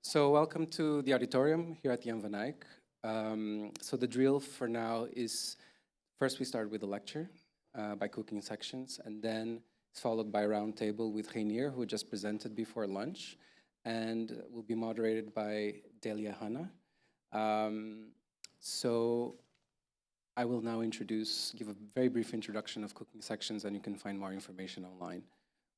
So welcome to the auditorium here at the Jan van Eyck. So the drill for now is, first we start with a lecture by cooking sections, and then it's followed by a round table with Reinier, who just presented before lunch, and will be moderated by Delia Hanna. So I will now give a very brief introduction of cooking sections, and you can find more information online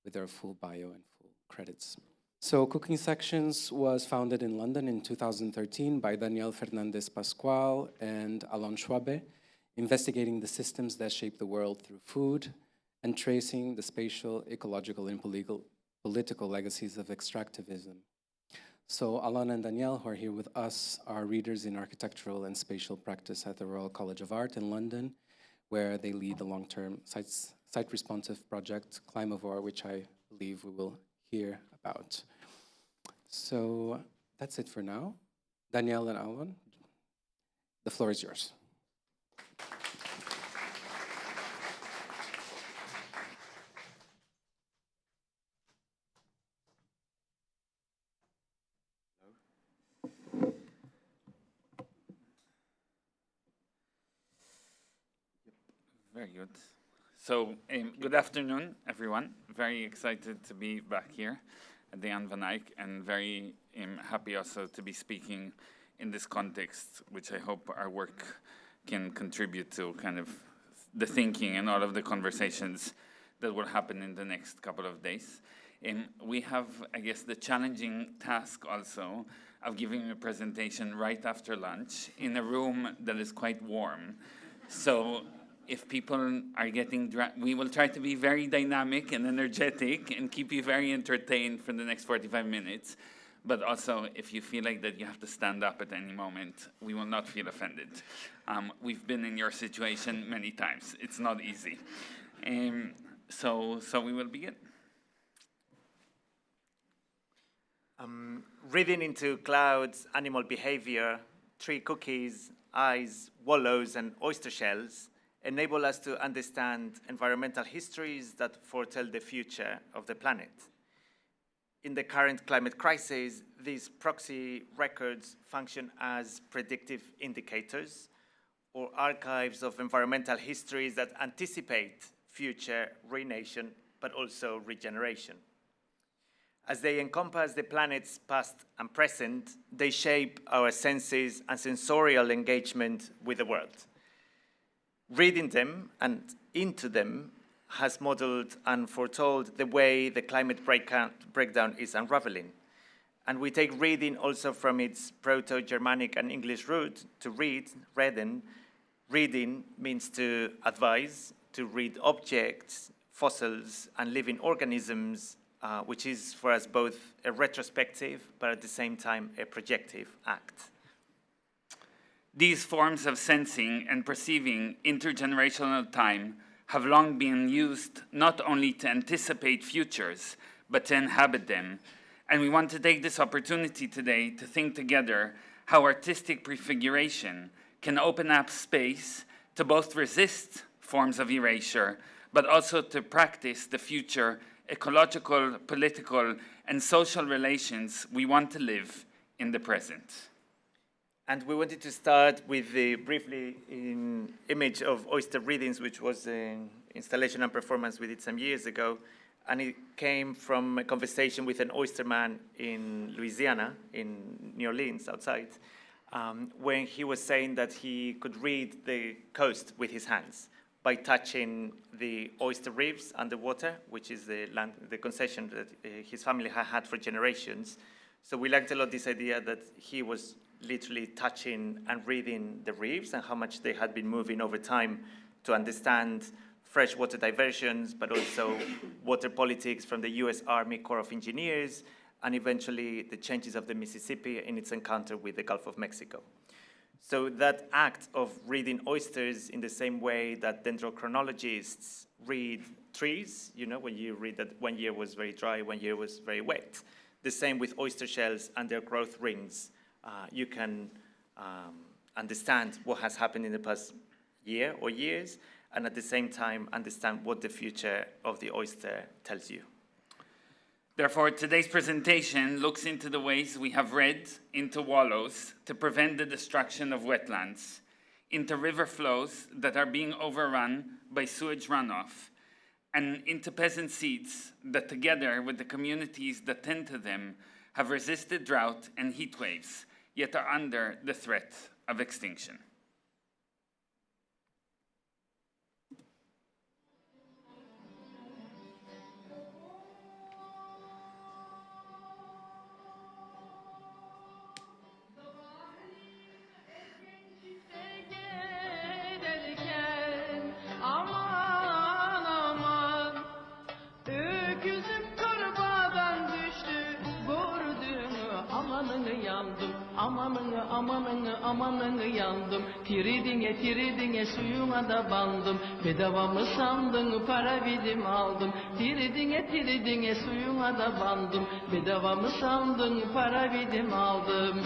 with their full bio and full credits. So Cooking Sections was founded in London in 2013 by Daniel Fernandez Pascual and Alon Schwabe, investigating the systems that shape the world through food and tracing the spatial, ecological, and political legacies of extractivism. So Alon and Daniel, who are here with us, are readers in architectural and spatial practice at the Royal College of Art in London, where they lead the long-term site-responsive project Climavore, which I believe we will hear about. So that's it for now. Daniel and Alon, the floor is yours. Very good. So, good afternoon, everyone. Very excited to be back here at the Jan van Eyck, and very happy also to be speaking in this context, which I hope our work can contribute to kind of the thinking and all of the conversations that will happen in the next couple of days. We have, I guess, the challenging task also of giving a presentation right after lunch in a room that is quite warm. So if people are getting we will try to be very dynamic and energetic and keep you very entertained for the next 45 minutes. But also, if you feel like that you have to stand up at any moment, we will not feel offended. We've been in your situation many times. It's not easy. So we will begin. Reading into clouds, animal behavior, tree cookies, eyes, wallows, and oyster shells enable us to understand environmental histories that foretell the future of the planet. In the current climate crisis, these proxy records function as predictive indicators or archives of environmental histories that anticipate future renation, but also regeneration. As they encompass the planet's past and present, they shape our senses and sensorial engagement with the world. Reading them and into them has modeled and foretold the way the climate breakdown is unraveling. And we take reading also from its Proto-Germanic and English root to read, reden. Reading means to advise, to read objects, fossils, and living organisms, which is for us both a retrospective, but at the same time a projective act. These forms of sensing and perceiving intergenerational time have long been used not only to anticipate futures, but to inhabit them. And we want to take this opportunity today to think together how artistic prefiguration can open up space to both resist forms of erasure, but also to practice the future ecological, political, and social relations we want to live in the present. And we wanted to start with the briefly image of oyster readings, which was an installation and performance we did some years ago. And it came from a conversation with an oysterman in Louisiana, in New Orleans, outside, when he was saying that he could read the coast with his hands by touching the oyster reefs underwater, which is the concession that his family had for generations. So we liked a lot this idea that he was literally touching and reading the reefs and how much they had been moving over time to understand freshwater diversions, but also water politics from the US Army Corps of Engineers, and eventually the changes of the Mississippi in its encounter with the Gulf of Mexico. So that act of reading oysters in the same way that dendrochronologists read trees, you know, when you read that 1 year was very dry, 1 year was very wet. The same with oyster shells and their growth rings. You can understand what has happened in the past year or years, and at the same time understand what the future of the oyster tells you. Therefore, today's presentation looks into the ways we have read into wallows to prevent the destruction of wetlands, into river flows that are being overrun by sewage runoff, and into peasant seeds that, together with the communities that tend to them, have resisted drought and heat waves, yet are under the threat of extinction. Amanını yandım. Tiridine suyuna da bandım. Bedava mı sandın para bidim aldım. Tiridine suyuna da bandım. Bedava mı sandın para bidim aldım.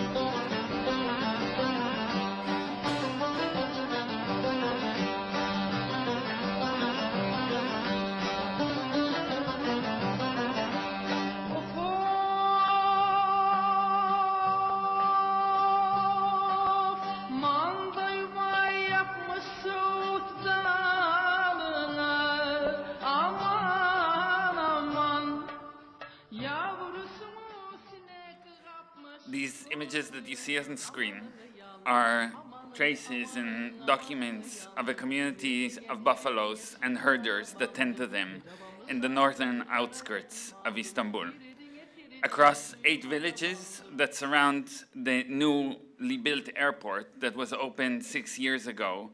These images that you see on screen are traces and documents of a community of buffaloes and herders that tend to them in the northern outskirts of Istanbul. Across 8 villages that surround the newly built airport that was opened 6 years ago,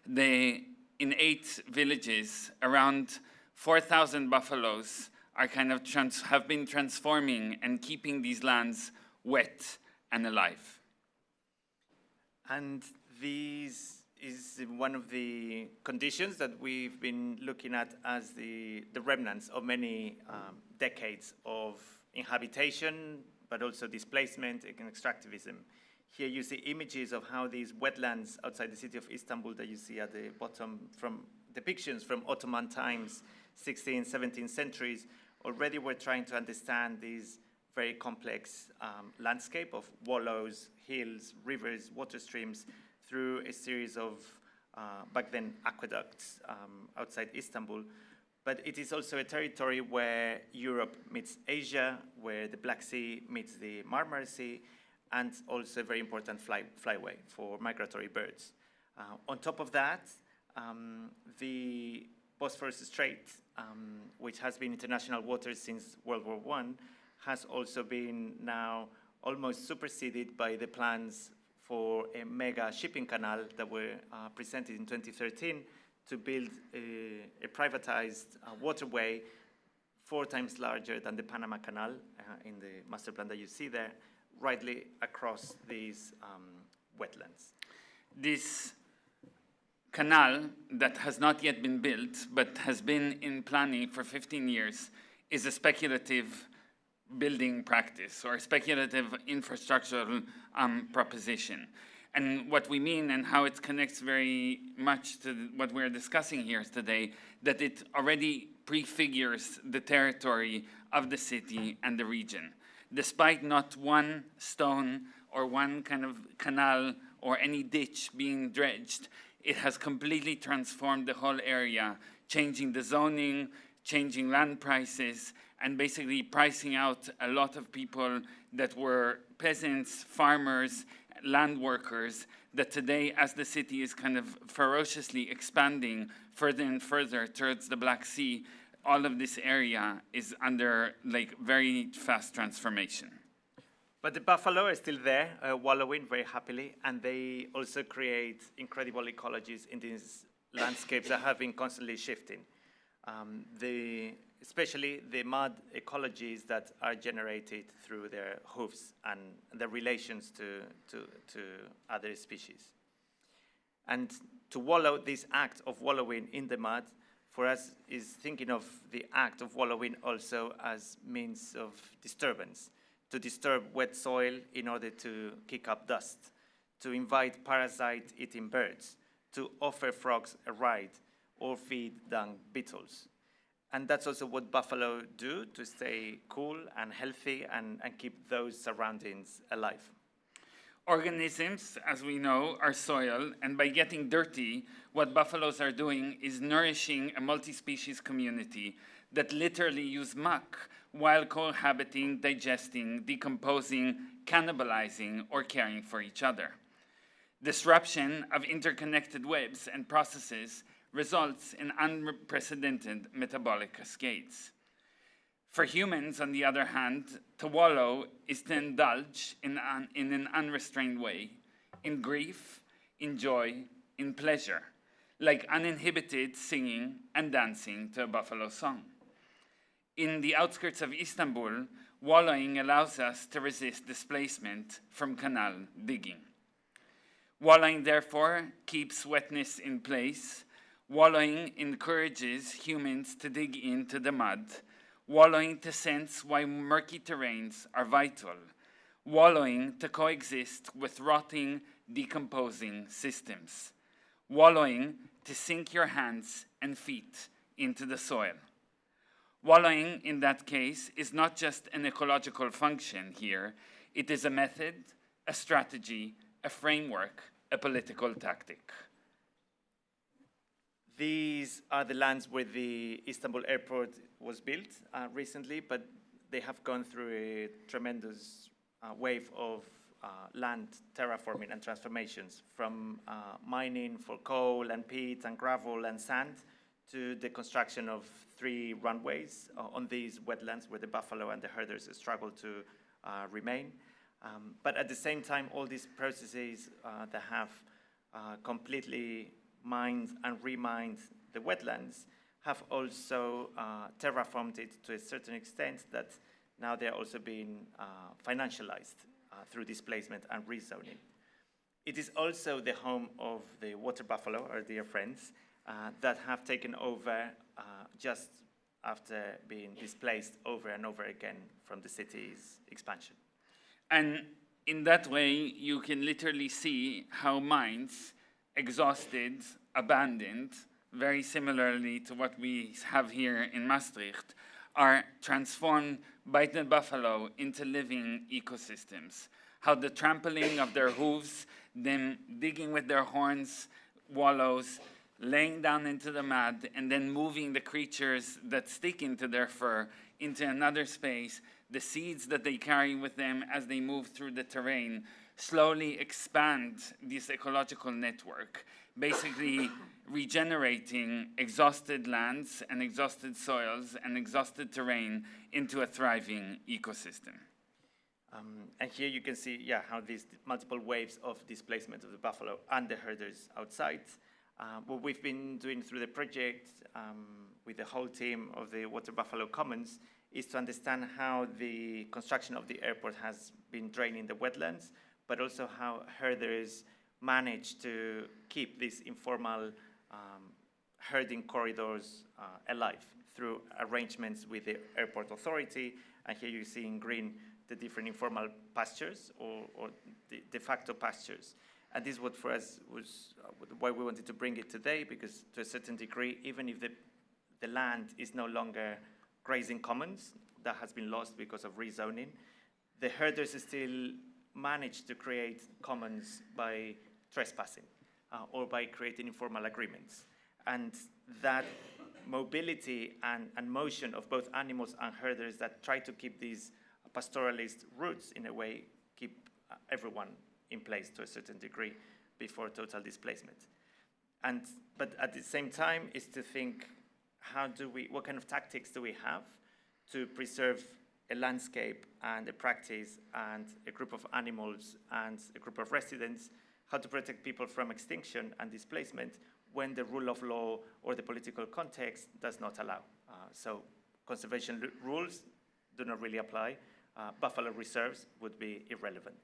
in 8 villages, around 4,000 buffaloes are have been transforming and keeping these lands wet and alive. And this is one of the conditions that we've been looking at as the remnants of many decades of inhabitation, but also displacement and extractivism. Here you see images of how these wetlands outside the city of Istanbul that you see at the bottom, from depictions from Ottoman times, 16th, 17th centuries, already were trying to understand these very complex landscape of wallows, hills, rivers, water streams through a series of, back then, aqueducts outside Istanbul. But it is also a territory where Europe meets Asia, where the Black Sea meets the Marmara Sea, and also a very important flyway for migratory birds. On top of that, the Bosphorus Strait, which has been international waters since World War I, has also been now almost superseded by the plans for a mega shipping canal that were presented in 2013 to build a privatized waterway 4 times larger than the Panama Canal in the master plan that you see there, rightly across these wetlands. This canal that has not yet been built, but has been in planning for 15 years, is a speculative building practice or speculative infrastructural proposition. And what we mean and how it connects very much to what we're discussing here today, that it already prefigures the territory of the city and the region. Despite not one stone or one kind of canal or any ditch being dredged, it has completely transformed the whole area, changing the zoning, changing land prices, and basically pricing out a lot of people that were peasants, farmers, land workers, that today, as the city is kind of ferociously expanding further and further towards the Black Sea, all of this area is under very fast transformation. But the buffalo are still there, wallowing very happily, and they also create incredible ecologies in these landscapes that have been constantly shifting. Especially the mud ecologies that are generated through their hoofs and their relations to other species. And to wallow, this act of wallowing in the mud, for us is thinking of the act of wallowing also as means of disturbance, to disturb wet soil in order to kick up dust, to invite parasite-eating birds, to offer frogs a ride, or feed dung beetles. And that's also what buffalo do to stay cool and healthy and keep those surroundings alive. Organisms, as we know, are soil, and by getting dirty, what buffaloes are doing is nourishing a multi-species community that literally use muck while cohabiting, digesting, decomposing, cannibalizing, or caring for each other. Disruption of interconnected webs and processes results in unprecedented metabolic cascades. For humans, on the other hand, to wallow is to indulge in an unrestrained way, in grief, in joy, in pleasure, like uninhibited singing and dancing to a buffalo song. In the outskirts of Istanbul, wallowing allows us to resist displacement from canal digging. Wallowing, therefore, keeps wetness in place. Wallowing encourages humans to dig into the mud. Wallowing to sense why murky terrains are vital. Wallowing to coexist with rotting, decomposing systems. Wallowing to sink your hands and feet into the soil. Wallowing, in that case, is not just an ecological function here. It is a method, a strategy, a framework, a political tactic. These are the lands where the Istanbul airport was built recently, but they have gone through a tremendous wave of land terraforming and transformations, from mining for coal and peat and gravel and sand to the construction of 3 runways on these wetlands where the buffalo and the herders struggle to remain. But at the same time, all these processes that have completely mined and remined the wetlands have also terraformed it to a certain extent that now they're also being financialized through displacement and rezoning. It is also the home of the water buffalo, our dear friends, that have taken over just after being displaced over and over again from the city's expansion. And in that way, you can literally see how mines, exhausted, abandoned, very similarly to what we have here in Maastricht, are transformed by the buffalo into living ecosystems. How the trampling of their hooves, them digging with their horns, wallows, laying down into the mud, and then moving the creatures that stick into their fur into another space, the seeds that they carry with them as they move through the terrain, slowly expand this ecological network, basically regenerating exhausted lands and exhausted soils and exhausted terrain into a thriving ecosystem. And here you can see, how these multiple waves of displacement of the buffalo and the herders outside. What we've been doing through the project with the whole team of the Water Buffalo Commons is to understand how the construction of the airport has been draining the wetlands, but also how herders manage to keep these informal herding corridors alive through arrangements with the airport authority. And here you see in green the different informal pastures or the de facto pastures. And this is what for us was why we wanted to bring it today, because to a certain degree, even if the land is no longer grazing commons, that has been lost because of rezoning, the herders still manage to create commons by trespassing or by creating informal agreements. And that mobility and motion of both animals and herders that try to keep these pastoralist roots, in a way, keep everyone in place to a certain degree before total displacement. But at the same time is to think, what kind of tactics do we have to preserve a landscape and a practice and a group of animals and a group of residents, how to protect people from extinction and displacement when the rule of law or the political context does not allow. So conservation rules do not really apply. Buffalo reserves would be irrelevant.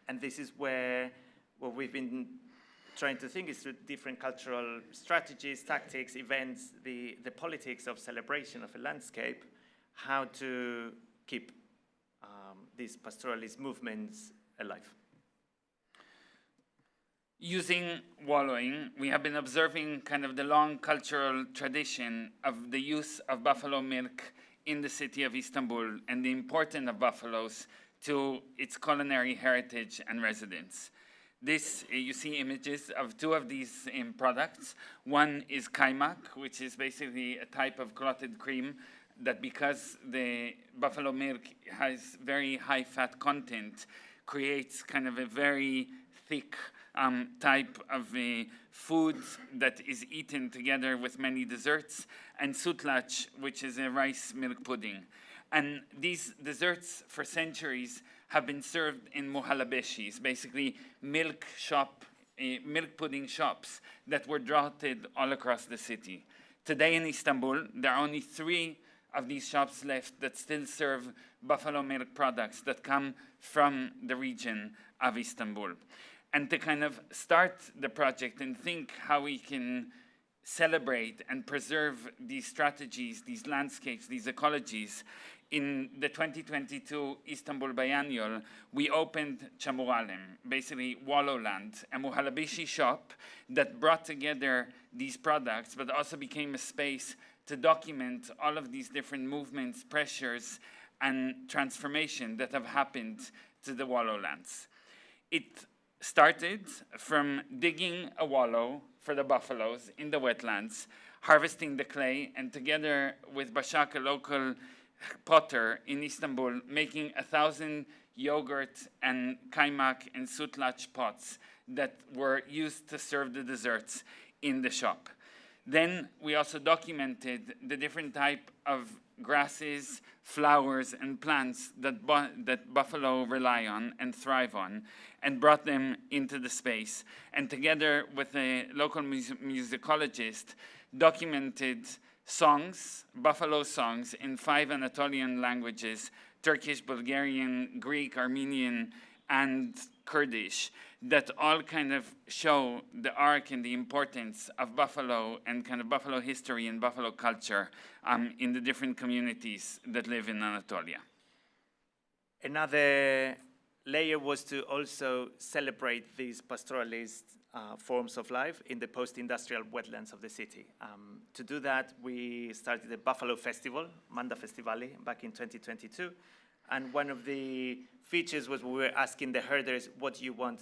And this is where what we've been trying to think is through different cultural strategies, tactics, events, the politics of celebration of a landscape, how to keep these pastoralist movements alive. using wallowing, we have been observing kind of the long cultural tradition of the use of buffalo milk in the city of Istanbul and the importance of buffaloes to its culinary heritage and residents. This, you see images of two of these products. One is kaymak, which is basically a type of clotted cream that, because the buffalo milk has very high fat content, creates kind of a very thick type of food that is eaten together with many desserts, and sütlaç, which is a rice milk pudding. And these desserts for centuries have been served in muhallabeshis, basically milk pudding shops that were dotted all across the city. Today in Istanbul, there are only 3 of these shops left that still serve buffalo milk products that come from the region of Istanbul. And to kind of start the project and think how we can celebrate and preserve these strategies, these landscapes, these ecologies, in the 2022 Istanbul Biennial, we opened Çamuralem, basically Wallowland, a muhallabeshi shop that brought together these products, but also became a space to document all of these different movements, pressures, and transformation that have happened to the Wallowlands. It started from digging a wallow for the buffaloes in the wetlands, harvesting the clay, and together with Başak, a local potter in Istanbul, making 1,000 yogurt and kaymak and sütlaç pots that were used to serve the desserts in the shop. Then we also documented the different type of grasses, flowers, and plants that buffalo rely on and thrive on, and brought them into the space. And together with a local musicologist, documented songs, buffalo songs, in 5 Anatolian languages: Turkish, Bulgarian, Greek, Armenian, and Kurdish, that all kind of show the arc and the importance of buffalo and kind of buffalo history and buffalo culture in the different communities that live in Anatolia. Another layer was to also celebrate these pastoralist forms of life in the post-industrial wetlands of the city. To do that, we started the Buffalo Festival, Manda Festivali, back in 2022. And one of the features was we were asking the herders, what do you want,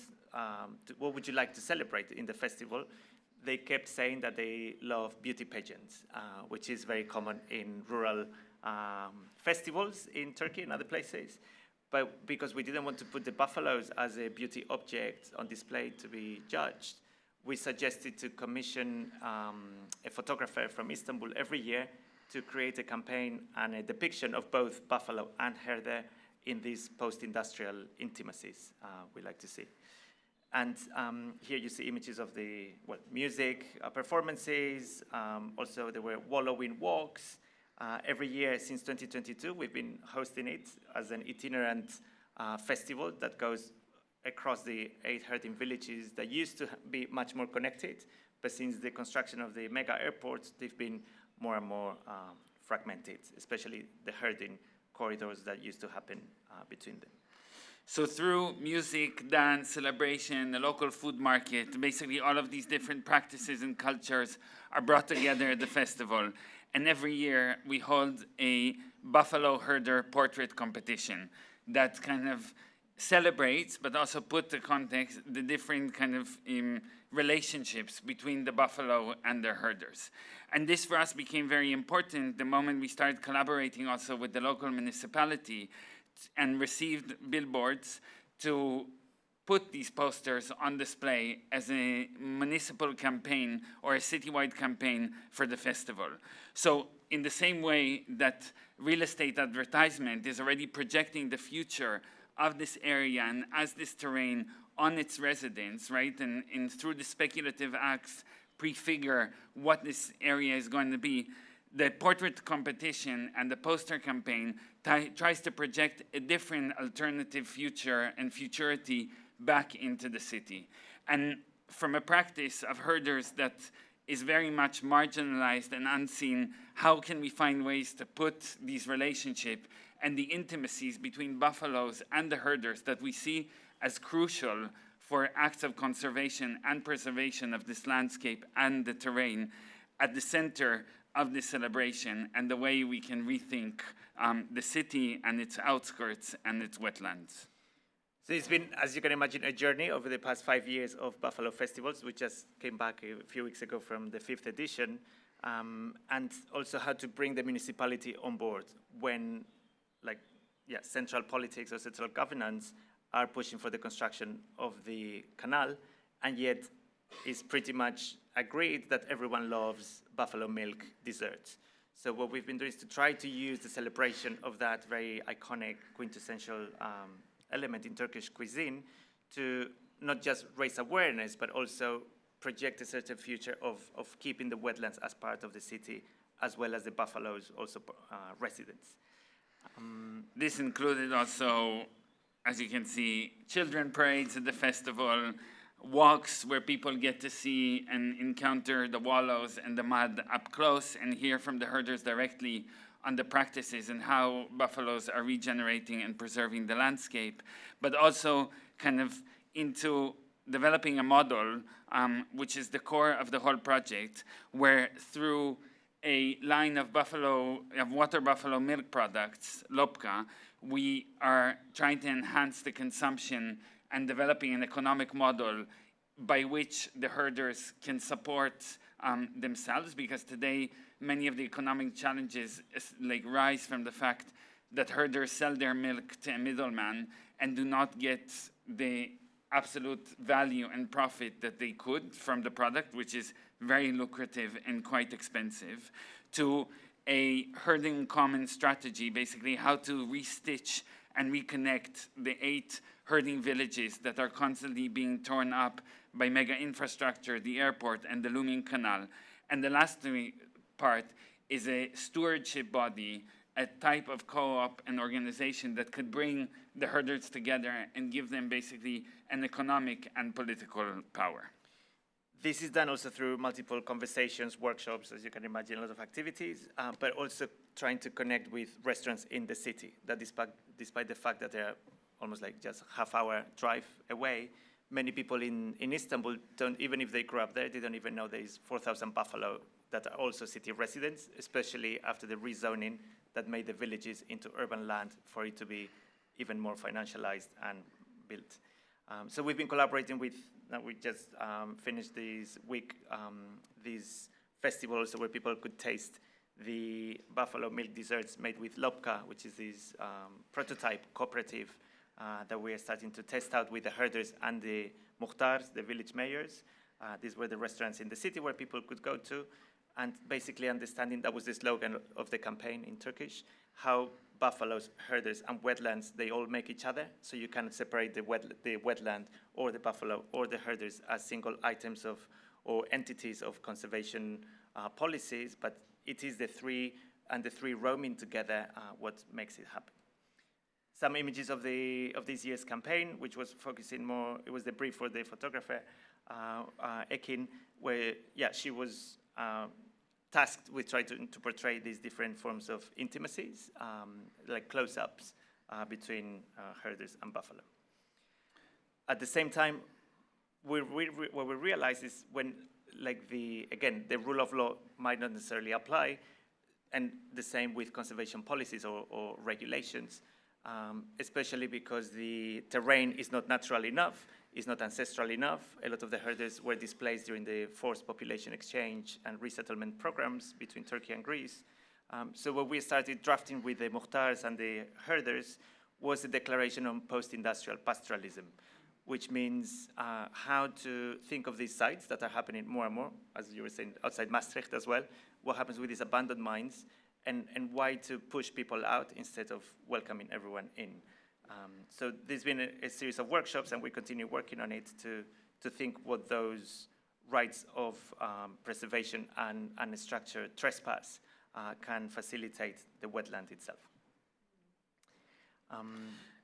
what would you like to celebrate in the festival? They kept saying that they love beauty pageants, which is very common in rural festivals in Turkey and other places. But because we didn't want to put the buffaloes as a beauty object on display to be judged, we suggested to commission a photographer from Istanbul every year to create a campaign and a depiction of both buffalo and herder in these post-industrial intimacies we like to see. And here you see images of the music performances. Also, there were wallowing walks. Every year since 2022, we've been hosting it as an itinerant festival that goes across the 8 herding villages that used to be much more connected, but since the construction of the mega airports, they've been more and more fragmented, especially the herding corridors that used to happen between them. So through music, dance, celebration, the local food market, basically all of these different practices and cultures are brought together at the festival. And every year we hold a buffalo herder portrait competition that kind of celebrates, but also put the context, the different kind of relationships between the buffalo and their herders. And this for us became very important the moment we started collaborating also with the local municipality and received billboards to put these posters on display as a municipal campaign or a citywide campaign for the festival. So in the same way that real estate advertisement is already projecting the future of this area and as this terrain on its residents, right, and through the speculative acts prefigure what this area is going to be, the portrait competition and the poster campaign tries to project a different alternative future and futurity back into the city. And from a practice of herders that is very much marginalized and unseen, how can we find ways to put these relationships and the intimacies between buffaloes and the herders that we see as crucial for acts of conservation and preservation of this landscape and the terrain at the center of this celebration, and the way we can rethink the city and its outskirts and its wetlands. So it's been, as you can imagine, a journey over the past 5 years of Buffalo festivals. We just came back a few weeks ago from the 5th edition, and also how to bring the municipality on board when, central politics or central governance are pushing for the construction of the canal, and yet it's pretty much agreed that everyone loves buffalo milk desserts. So what we've been doing is to try to use the celebration of that very iconic, quintessential element in Turkish cuisine to not just raise awareness, but also project a certain future of keeping the wetlands as part of the city, as well as the buffaloes also residents. This included also, as you can see, children parades at the festival, walks where people get to see and encounter the wallows and the mud up close and hear from the herders directly on the practices and how buffaloes are regenerating and preserving the landscape, but also kind of into developing a model, which is the core of the whole project, where through a line of water buffalo milk products, Lopka, we are trying to enhance the consumption and developing an economic model by which the herders can support themselves, because today many of the economic challenges rise from the fact that herders sell their milk to a middleman and do not get the absolute value and profit that they could from the product, which is very lucrative and quite expensive, to a herding common strategy, basically how to restitch and reconnect the 8 herding villages that are constantly being torn up by mega infrastructure, the airport, and the looming canal. And the last part is a stewardship body, a type of co-op and organization that could bring the herders together and give them basically an economic and political power. This is done also through multiple conversations, workshops, as you can imagine, a lot of activities, but also trying to connect with restaurants in the city, that despite the fact that they're almost like just half-hour drive away, many people in Istanbul don't, even if they grew up there, they don't even know there's 4,000 buffalo that are also city residents, especially after the rezoning that made the villages into urban land for it to be even more financialized and built. So we've been collaborating with, we just finished this week, these festivals where people could taste the buffalo milk desserts made with Lopka, which is this prototype cooperative that we are starting to test out with the herders and the muhtars, the village mayors. These were the restaurants in the city where people could go to, and basically understanding, that was the slogan of the campaign in Turkish, how buffaloes, herders, and wetlands, they all make each other. So you cannot separate the wetland or the buffalo or the herders as single items of or entities of conservation policies, but it is the three roaming together what makes it happen. Some images of this year's campaign, which was focusing more, it was the brief for the photographer, Ekin, where, she was tasked with trying to portray these different forms of intimacies, like close-ups between herders and buffalo. At the same time, what we realize is when, the rule of law might not necessarily apply, and the same with conservation policies or regulations, especially because the terrain is not natural enough, is not ancestral enough. A lot of the herders were displaced during the forced population exchange and resettlement programs between Turkey and Greece. So what we started drafting with the muhtars and the herders was a declaration on post-industrial pastoralism, which means how to think of these sites that are happening more and more, as you were saying, outside Maastricht as well, what happens with these abandoned mines, and why to push people out instead of welcoming everyone in. So there's been a series of workshops, and we continue working on it to think what those rights of preservation and structured trespass can facilitate the wetland itself.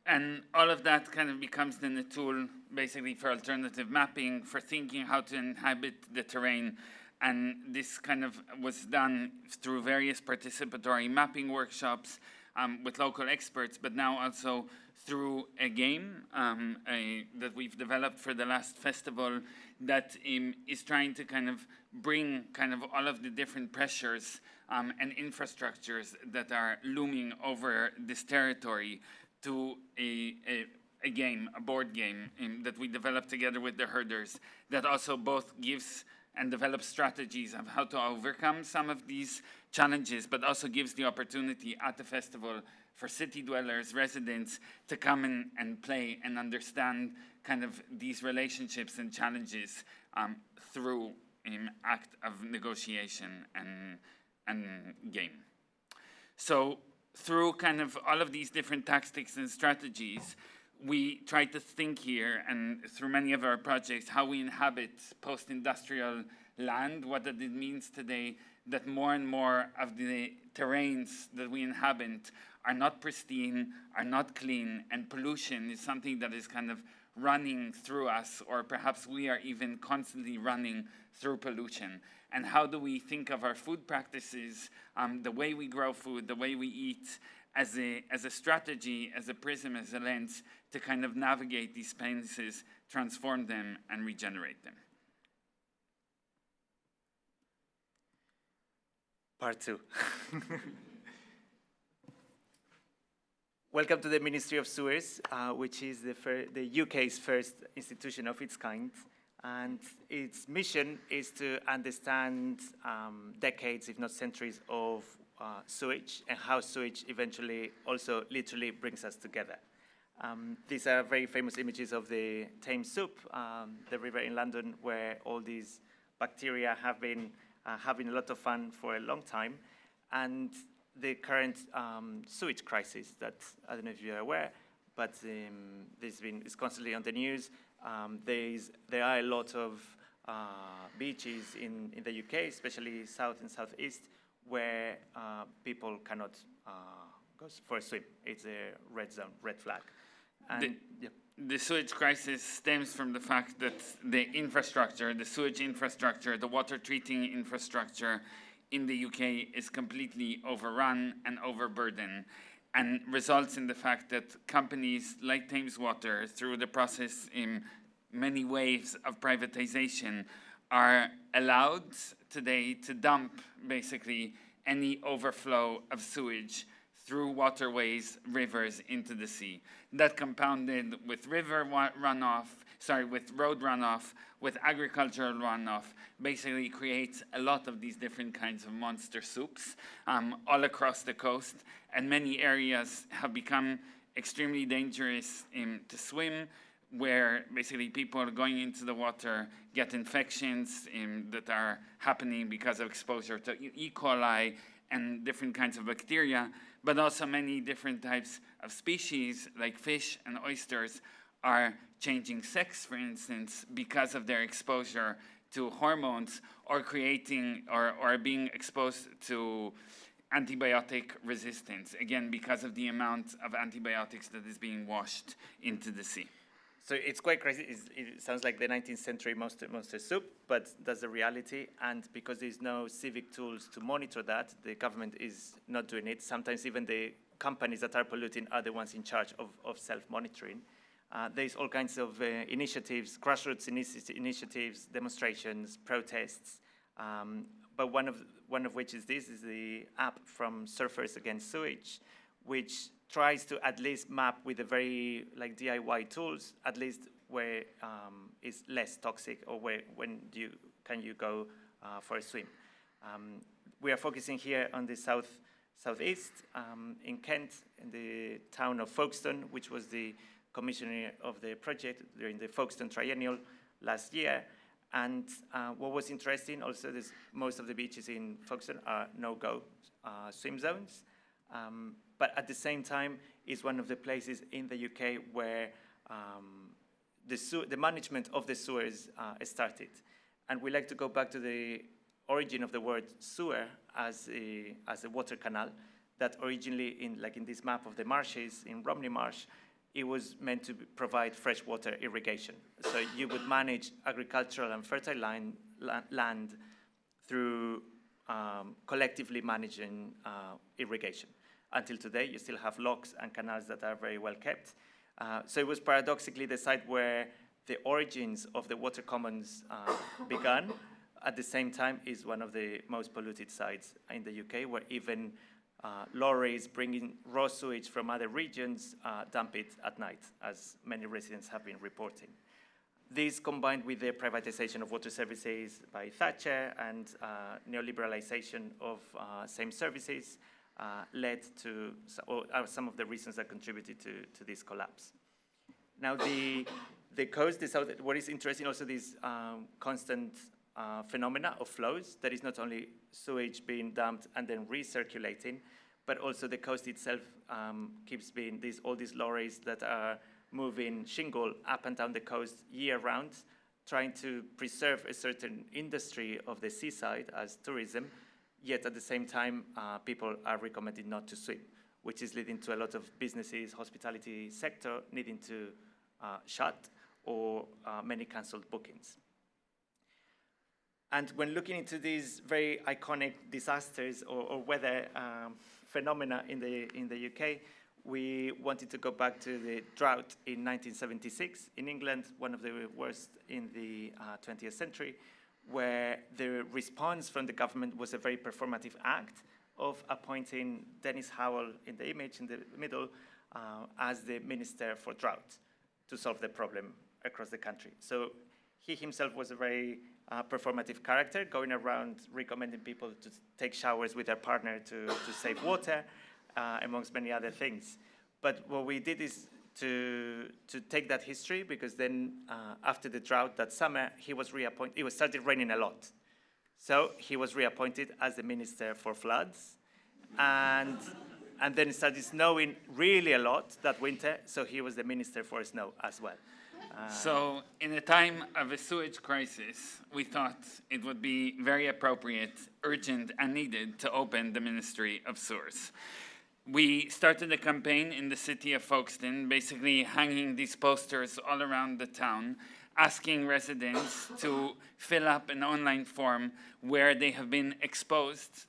And all of that kind of becomes then a tool basically for alternative mapping, for thinking how to inhabit the terrain. And this kind of was done through various participatory mapping workshops with local experts, but now also through a game that we've developed for the last festival that is trying to kind of bring kind of all of the different pressures and infrastructures that are looming over this territory to a game, a board game that we developed together with the herders that also both gives and develops strategies of how to overcome some of these challenges, but also gives the opportunity at the festival for city dwellers, residents, to come in and play and understand kind of these relationships and challenges through an act of negotiation and game. So through kind of all of these different tactics and strategies, we try to think here, and through many of our projects, how we inhabit post-industrial land, what that it means today that more and more of the terrains that we inhabit are not pristine, are not clean, and pollution is something that is kind of running through us, or perhaps we are even constantly running through pollution. And how do we think of our food practices, the way we grow food, the way we eat, as a strategy, as a prism, as a lens, to kind of navigate these spaces, transform them, and regenerate them. Part 2. Welcome to the Ministry of Sewers, which is the UK's first institution of its kind. And its mission is to understand decades, if not centuries, of sewage and how sewage eventually also literally brings us together. These are very famous images of the Thames Soup, the river in London, where all these bacteria have been having a lot of fun for a long time. And the current sewage crisis that, I don't know if you're aware, but it's constantly on the news. There are a lot of beaches in the UK, especially south and southeast, where people cannot go for a swim. It's a red zone, red flag. And, the sewage crisis stems from the fact that the infrastructure, the sewage infrastructure, the water treating infrastructure in the UK is completely overrun and overburdened, and results in the fact that companies like Thames Water, through the process in many waves of privatization, are allowed today to dump basically any overflow of sewage through waterways, rivers, into the sea. That compounded with with road runoff, with agricultural runoff, basically creates a lot of these different kinds of monster soups all across the coast, and many areas have become extremely dangerous to swim, where basically people are going into the water get infections that are happening because of exposure to E. coli and different kinds of bacteria, but also many different types of species like fish and oysters are changing sex, for instance, because of their exposure to hormones, or creating or being exposed to antibiotic resistance, again, because of the amount of antibiotics that is being washed into the sea. So it's quite crazy. It sounds like the 19th century monster soup, but that's the reality. And because there's no civic tools to monitor that, the government is not doing it. Sometimes even the companies that are polluting are the ones in charge of self-monitoring. There's all kinds of initiatives, grassroots initiatives, demonstrations, protests. But one of which is the app from Surfers Against Sewage, which tries to at least map with the very DIY tools, at least where it's less toxic, or when can you go for a swim. We are focusing here on the southeast, in Kent, in the town of Folkestone, which was the commissioner of the project during the Folkestone Triennial last year. And what was interesting also is most of the beaches in Folkestone are no-go swim zones. But at the same time, it's one of the places in the UK where the management of the sewers started. And we like to go back to the origin of the word sewer as a water canal, that originally in this map of the marshes in Romney Marsh, it was meant to provide freshwater irrigation. So you would manage agricultural and fertile land through collectively managing irrigation. until today. You still have locks and canals that are very well kept. So it was paradoxically the site where the origins of the water commons began. At the same time, is one of the most polluted sites in the UK, where even lorries bringing raw sewage from other regions dump it at night, as many residents have been reporting. This, combined with the privatization of water services by Thatcher and neoliberalization of same services, led to some of the reasons that contributed to this collapse. Now, the coast, what is interesting also, this constant phenomena of flows. That is not only sewage being dumped and then recirculating, but also the coast itself keeps being all these lorries that are moving shingle up and down the coast year-round, trying to preserve a certain industry of the seaside as tourism, yet at the same time, people are recommended not to swim, which is leading to a lot of businesses, hospitality sector needing to shut, or many cancelled bookings. And when looking into these very iconic disasters or weather phenomena in the UK, we wanted to go back to the drought in 1976 in England, one of the worst in the 20th century, where the response from the government was a very performative act of appointing Dennis Howell, in the image in the middle, as the Minister for Drought to solve the problem across the country. So he himself was a very performative character, going around recommending people to take showers with their partner to save water, amongst many other things. But what we did is to take that history, because then after the drought that summer, he was reappointed. It started raining a lot. So he was reappointed as the Minister for Floods. And then it started snowing really a lot that winter, so he was the Minister for Snow as well. So in a time of a sewage crisis, we thought it would be very appropriate, urgent, and needed to open the Ministry of Sewers. We started a campaign in the city of Folkestone, basically hanging these posters all around the town, asking residents to fill up an online form where they have been exposed,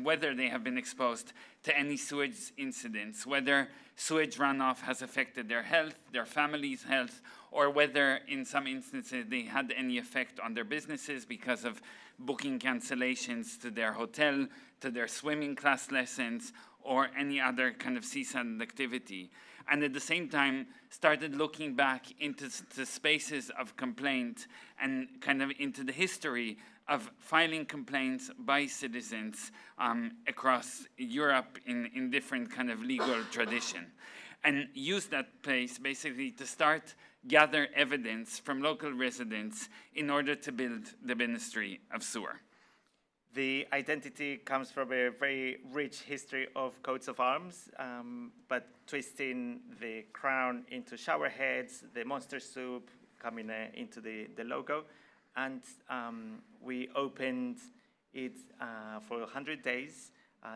whether they have been exposed to any sewage incidents, whether sewage runoff has affected their health, their family's health, or whether in some instances they had any effect on their businesses because of booking cancellations to their hotel, to their swimming class lessons, or any other kind of seaside activity. And at the same time, started looking back into the spaces of complaint and kind of into the history of filing complaints by citizens across Europe in different kind of legal tradition. And use that place basically to start gather evidence from local residents in order to build the Ministry of Sewer. The identity comes from a very rich history of coats of arms, but twisting the crown into shower heads, the monster soup coming into the logo. And we opened it for 100 days.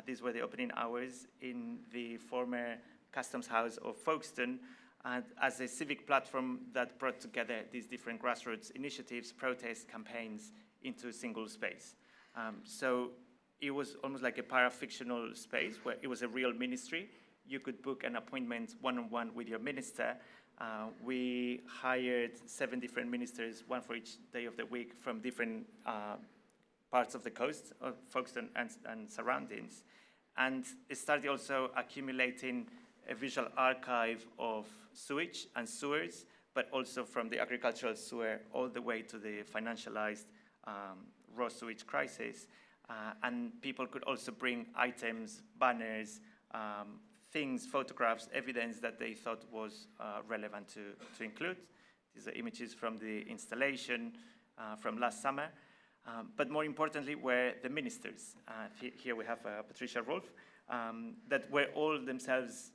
These were the opening hours in the former Customs House of Folkestone, as a civic platform that brought together these different grassroots initiatives, protests, campaigns into a single space. So it was almost like a parafictional space where it was a real ministry. You could book an appointment one-on-one with your minister. We hired 7 different ministers, one for each day of the week, from different parts of the coast of Folkestone and surroundings. And it started also accumulating a visual archive of sewage and sewers, but also from the agricultural sewer all the way to the financialized raw sewage crisis. And people could also bring items, banners, things, photographs, evidence that they thought was relevant to include. These are images from the installation from last summer. But more importantly were the ministers. Here we have Patricia Rolfe, that were all themselves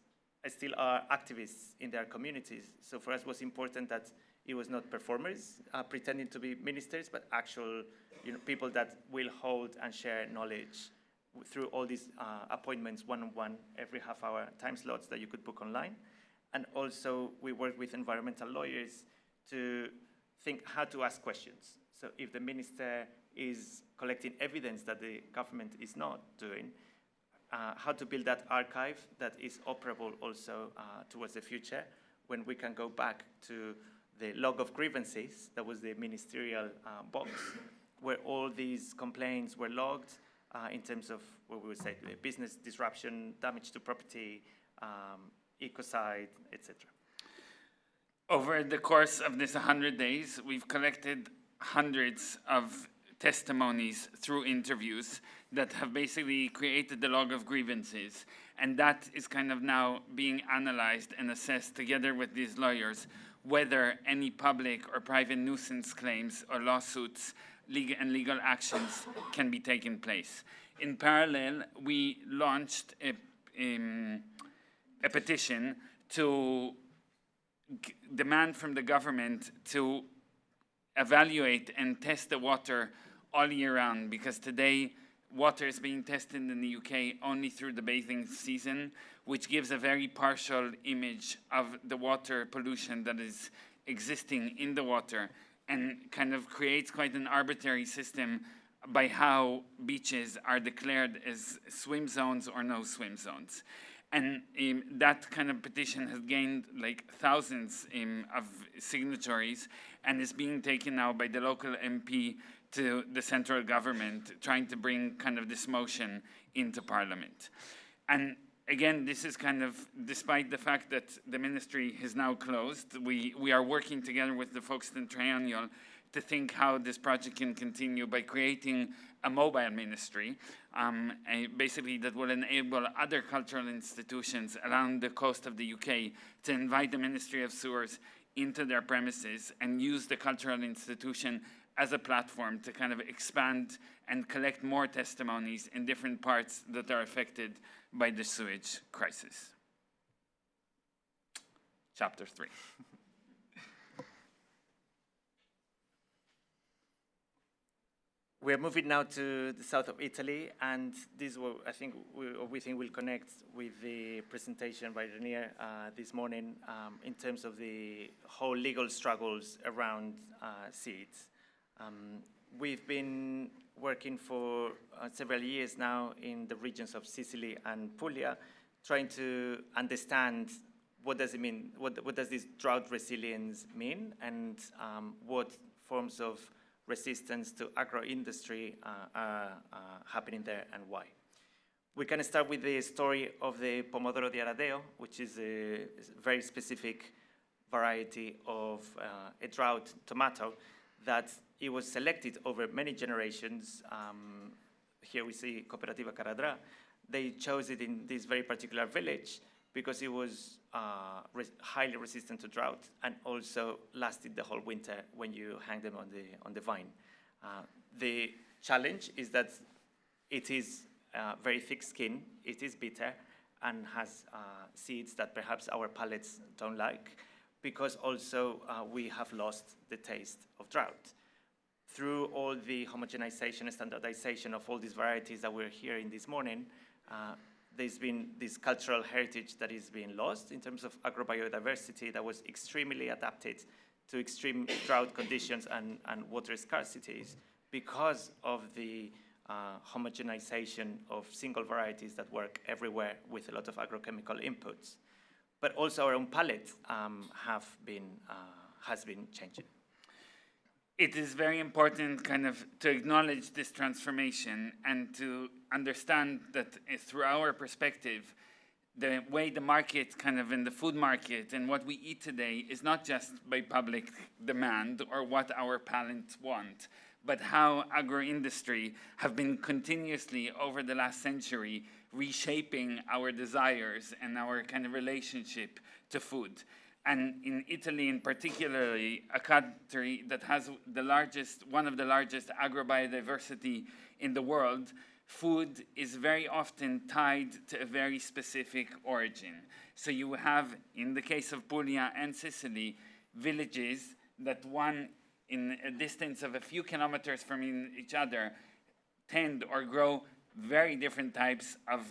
still are activists in their communities. So for us it was important that it was not performers pretending to be ministers, but actual people that will hold and share knowledge through all these appointments one-on-one every half-hour time slots that you could book online. And also we work with environmental lawyers to think how to ask questions. So if the minister is collecting evidence that the government is not doing, how to build that archive that is operable also towards the future, when we can go back to the log of grievances, that was the ministerial box, where all these complaints were logged in terms of what we would say business disruption, damage to property, ecocide, etc. Over the course of this 100 days, we've collected hundreds of testimonies through interviews that have basically created the log of grievances. And that is kind of now being analyzed and assessed together with these lawyers, whether any public or private nuisance claims or lawsuits and legal actions can be taken place. In parallel, we launched a petition to demand from the government to evaluate and test the water all year round, because today water is being tested in the UK only through the bathing season, which gives a very partial image of the water pollution that is existing in the water, and kind of creates quite an arbitrary system by how beaches are declared as swim zones or no swim zones. And that kind of petition has gained like thousands of signatories, and is being taken now by the local MP to the central government, trying to bring kind of this motion into Parliament. And again, this is kind of, despite the fact that the ministry is now closed, we are working together with the Folkestone Triennial to think how this project can continue by creating a mobile ministry, basically that will enable other cultural institutions around the coast of the UK to invite the Ministry of Sewers into their premises and use the cultural institution as a platform to kind of expand and collect more testimonies in different parts that are affected by the sewage crisis. Chapter 3. We're moving now to the south of Italy, and this will, I think, we think will connect with the presentation by Renier this morning in terms of the whole legal struggles around seeds. We've been working for several years now in the regions of Sicily and Puglia, trying to understand what does it mean, what does this drought resilience mean, and what forms of resistance to agro-industry are happening there and why. We can start with the story of the Pomodoro di Aradeo, which is a very specific variety of a drought tomato that it was selected over many generations. Here we see Cooperativa Caradrà. They chose it in this very particular village because it was highly resistant to drought and also lasted the whole winter when you hang them on the vine. The challenge is that it is very thick skin, it is bitter, and has seeds that perhaps our palates don't like, because also we have lost the taste of drought. Through all the homogenization and standardization of all these varieties that we're hearing this morning, there's been this cultural heritage that is being lost in terms of agrobiodiversity that was extremely adapted to extreme drought conditions and water scarcities because of the homogenization of single varieties that work everywhere with a lot of agrochemical inputs. But also our own palate has been changing. It is very important kind of to acknowledge this transformation and to understand that through our perspective, the way the market kind of in the food market and what we eat today is not just by public demand or what our palates want, but how agro-industry have been continuously over the last century reshaping our desires and our kind of relationship to food. And in Italy, in particularly, a country that has one of the largest agrobiodiversity in the world, food is very often tied to a very specific origin. So you have, in the case of Puglia and Sicily, villages that one in a distance of a few kilometers from each other tend or grow very different types of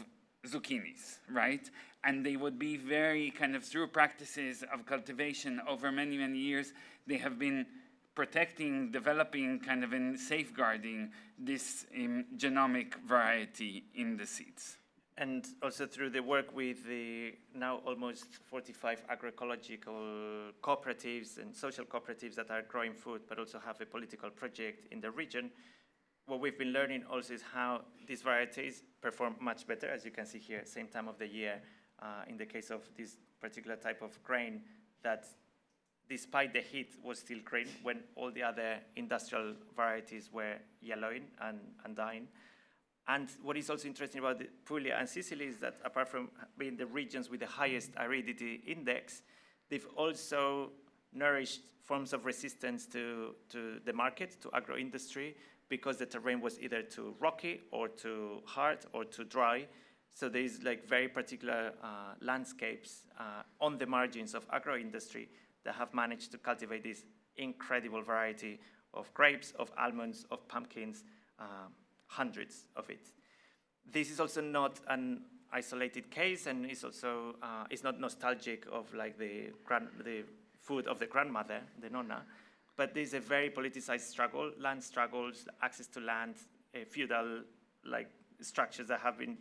zucchinis, right? And they would be very kind of through practices of cultivation over many, many years, they have been protecting, developing, kind of in safeguarding this genomic variety in the seeds. And also through the work with the now almost 45 agroecological cooperatives and social cooperatives that are growing food, but also have a political project in the region, what we've been learning also is how these varieties perform much better, as you can see here, same time of the year, in the case of this particular type of grain, that despite the heat was still green when all the other industrial varieties were yellowing and dying. And what is also interesting about the Puglia and Sicily is that apart from being the regions with the highest aridity index, they've also nourished forms of resistance to the market, to agro-industry, because the terrain was either too rocky or too hard or too dry. So there's like very particular landscapes on the margins of agro-industry that have managed to cultivate this incredible variety of grapes, of almonds, of pumpkins, hundreds of it. This is also not an isolated case, and it's also it's not nostalgic of like the food of the grandmother, the nonna, but there's a very politicized struggle, land struggles, access to land, feudal like structures that have been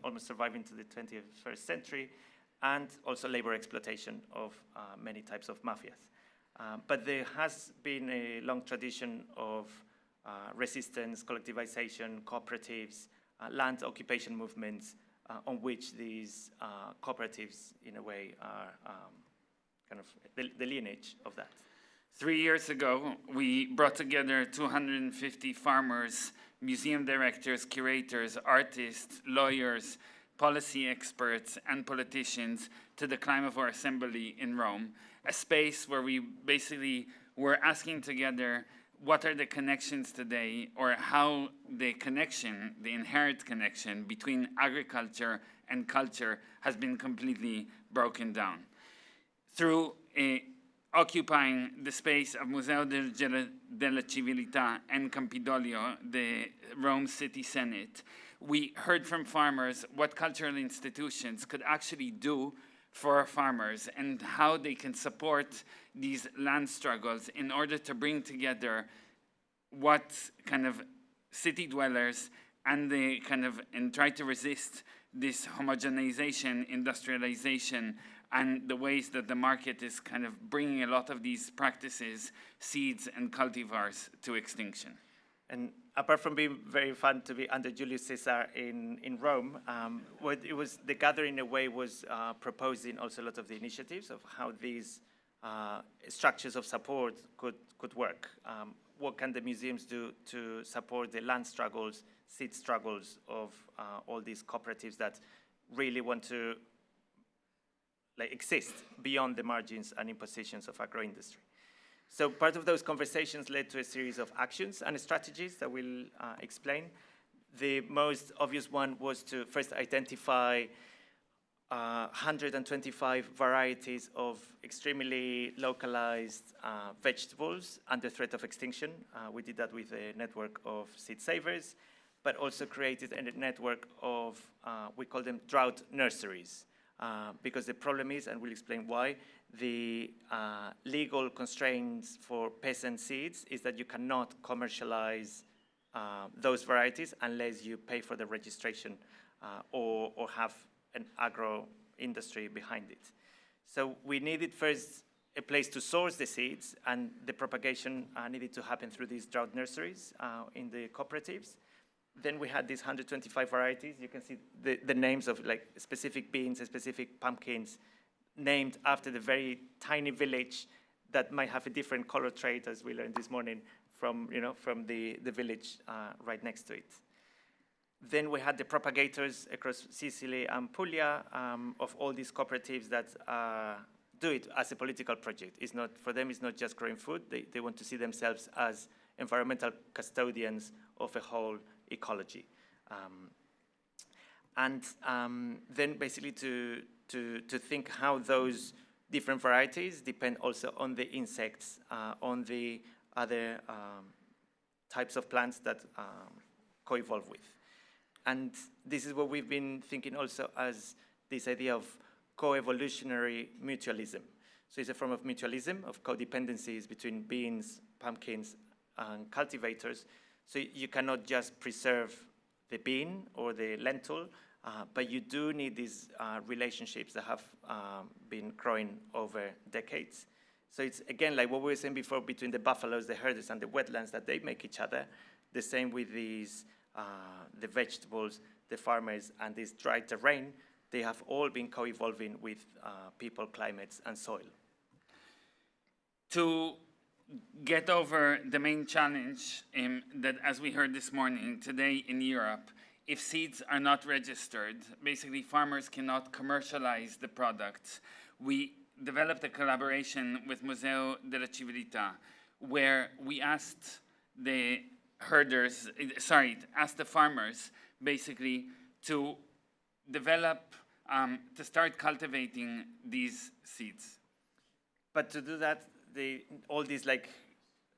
almost surviving to the 21st century, and also labor exploitation of many types of mafias. But there has been a long tradition of resistance, collectivization, cooperatives, land occupation movements, on which these cooperatives, in a way, are kind of the lineage of that. 3 years ago, we brought together 250 farmers, museum directors, curators, artists, lawyers, policy experts, and politicians to the Climavore Assembly in Rome, a space where we basically were asking together what are the connections today, or how the connection, the inherent connection between agriculture and culture has been completely broken down. Through occupying the space of Museo della Civiltà and Campidoglio, the Rome City Senate, we heard from farmers what cultural institutions could actually do for farmers and how they can support these land struggles in order to bring together what kind of city dwellers and try to resist this homogenization, industrialization, and the ways that the market is kind of bringing a lot of these practices, seeds and cultivars to extinction. And apart from being very fun to be under Julius Caesar in Rome, what it was, the gathering in a way was proposing also a lot of the initiatives of how these structures of support could work. What can the museums do to support the land struggles, seed struggles of all these cooperatives that really want to exist beyond the margins and impositions of agro-industry. So part of those conversations led to a series of actions and strategies that we'll explain. The most obvious one was to first identify 125 varieties of extremely localized vegetables under threat of extinction. We did that with a network of seed savers, but also created a network of, we call them drought nurseries. Because the problem is, and we'll explain why, the legal constraints for peasant seeds is that you cannot commercialize those varieties unless you pay for the registration or have an agro industry behind it. So we needed first a place to source the seeds, and the propagation needed to happen through these drought nurseries in the cooperatives. Then we had these 125 varieties. You can see the names of like specific beans and specific pumpkins named after the very tiny village that might have a different color trait, as we learned this morning, from the village right next to it. Then we had the propagators across Sicily and Puglia of all these cooperatives that do it as a political project. It's not, for them, it's not just growing food. They want to see themselves as environmental custodians of a whole ecology. Then basically to think how those different varieties depend also on the insects, on the other types of plants that co-evolve with. And this is what we've been thinking also as this idea of co-evolutionary mutualism. So it's a form of mutualism, of codependencies between beans, pumpkins, and cultivators. So you cannot just preserve the bean or the lentil But you do need these relationships that have been growing over decades. So it's, again, like what we were saying before, between the buffaloes, the herders, and the wetlands, that they make each other. The same with these, the vegetables, the farmers, and this dry terrain. They have all been co-evolving with people, climates, and soil. To get over the main challenge that, as we heard this morning, today in Europe, if seeds are not registered, basically farmers cannot commercialize the products. We developed a collaboration with Museo della Civiltà, where we asked the asked the farmers basically to develop, to start cultivating these seeds. But to do that, all these like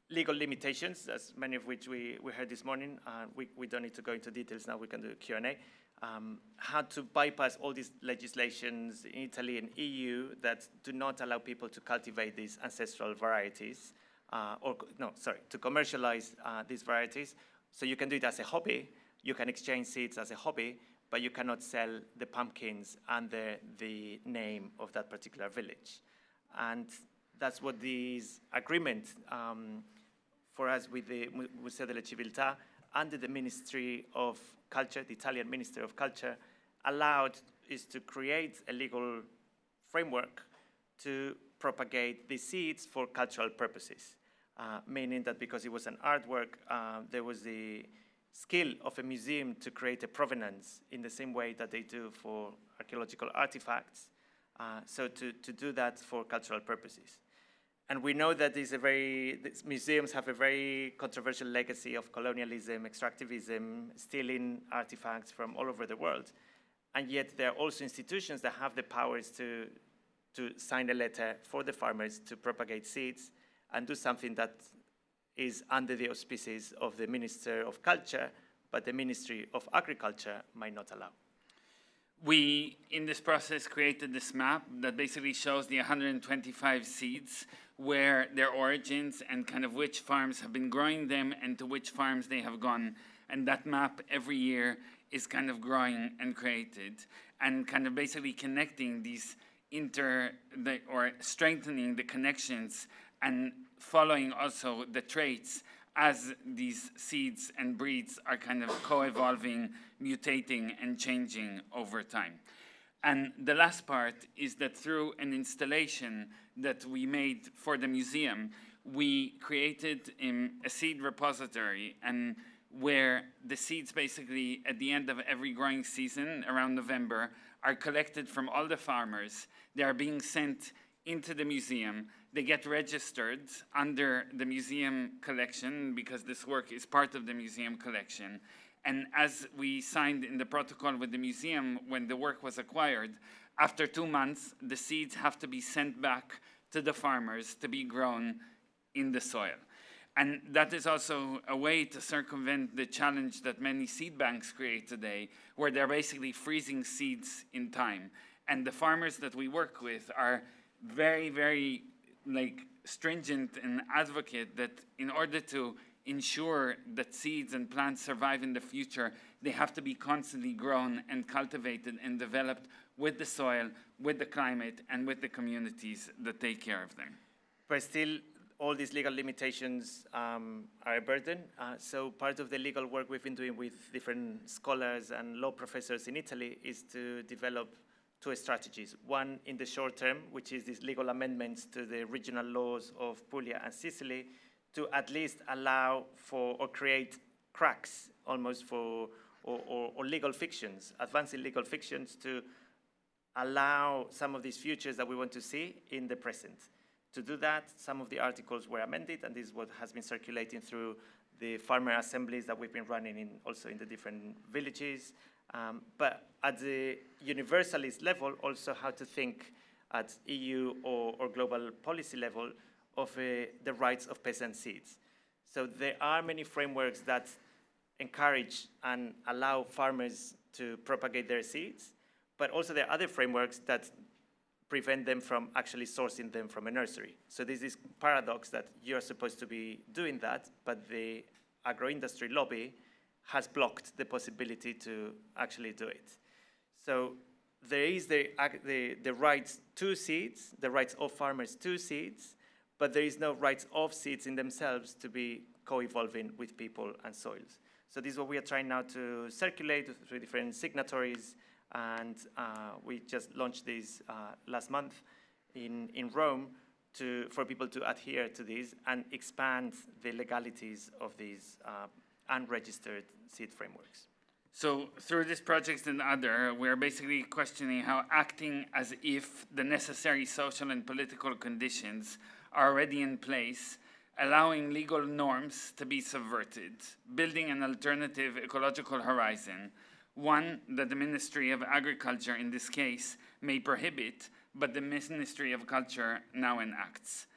legal limitations, as many of which we heard this morning, we don't need to go into details now, we can do a Q&A, how to bypass all these legislations in Italy and EU that do not allow people to cultivate these ancestral varieties, to commercialize these varieties. So you can do it as a hobby, you can exchange seeds as a hobby, but you cannot sell the pumpkins under the name of that particular village. And that's what this agreement for us with the Museo della Civiltà under the Ministry of Culture, the Italian Ministry of Culture, allowed is to create a legal framework to propagate the seeds for cultural purposes, meaning that because it was an artwork, there was the skill of a museum to create a provenance in the same way that they do for archaeological artifacts, so to do that for cultural purposes. And we know that these museums have a very controversial legacy of colonialism, extractivism, stealing artifacts from all over the world. And yet there are also institutions that have the powers to sign a letter for the farmers to propagate seeds and do something that is under the auspices of the Minister of Culture, but the Ministry of Agriculture might not allow. We, in this process, created this map that basically shows the 125 seeds, where their origins and kind of which farms have been growing them and to which farms they have gone. And that map every year is kind of growing and created and kind of basically connecting these or strengthening the connections and following also the traits as these seeds and breeds are kind of co-evolving, mutating, and changing over time. And the last part is that through an installation that we made for the museum, we created a seed repository, and where the seeds basically at the end of every growing season around November are collected from all the farmers. They are being sent into the museum. They get registered under the museum collection because this work is part of the museum collection. And as we signed in the protocol with the museum when the work was acquired, after 2 months, the seeds have to be sent back to the farmers to be grown in the soil. And that is also a way to circumvent the challenge that many seed banks create today, where they're basically freezing seeds in time. And the farmers that we work with are very, very stringent and advocate that in order to ensure that seeds and plants survive in the future, they have to be constantly grown and cultivated and developed with the soil, with the climate, and with the communities that take care of them. But still, all these legal limitations are a burden. So part of the legal work we've been doing with different scholars and law professors in Italy is to develop 2 strategies. One in the short term, which is these legal amendments to the regional laws of Puglia and Sicily, to at least allow for or create cracks almost for or legal fictions, advancing legal fictions to allow some of these futures that we want to see in the present. To do that, some of the articles were amended, and this is what has been circulating through the farmer assemblies that we've been running also in the different villages. But at the universalist level, also how to think at EU or global policy level of the rights of peasant seeds. So there are many frameworks that encourage and allow farmers to propagate their seeds, but also there are other frameworks that prevent them from actually sourcing them from a nursery. So there's this paradox that you're supposed to be doing that, but the agro-industry lobby has blocked the possibility to actually do it. So there is the rights to seeds, the rights of farmers to seeds, but there is no rights of seeds in themselves to be co-evolving with people and soils. So this is what we are trying now to circulate through different signatories, and we just launched this last month in Rome for people to adhere to this and expand the legalities of these unregistered seed frameworks. So through this project and other, we're basically questioning how acting as if the necessary social and political conditions are already in place, allowing legal norms to be subverted, building an alternative ecological horizon, one that the Ministry of Agriculture in this case may prohibit, but the Ministry of Culture now enacts.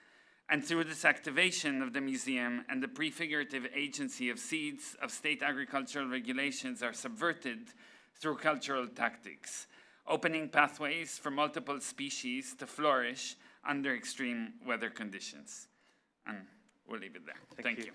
And through this activation of the museum and the prefigurative agency of seeds of state agricultural regulations are subverted through cultural tactics, opening pathways for multiple species to flourish under extreme weather conditions. And we'll leave it there. Thank you.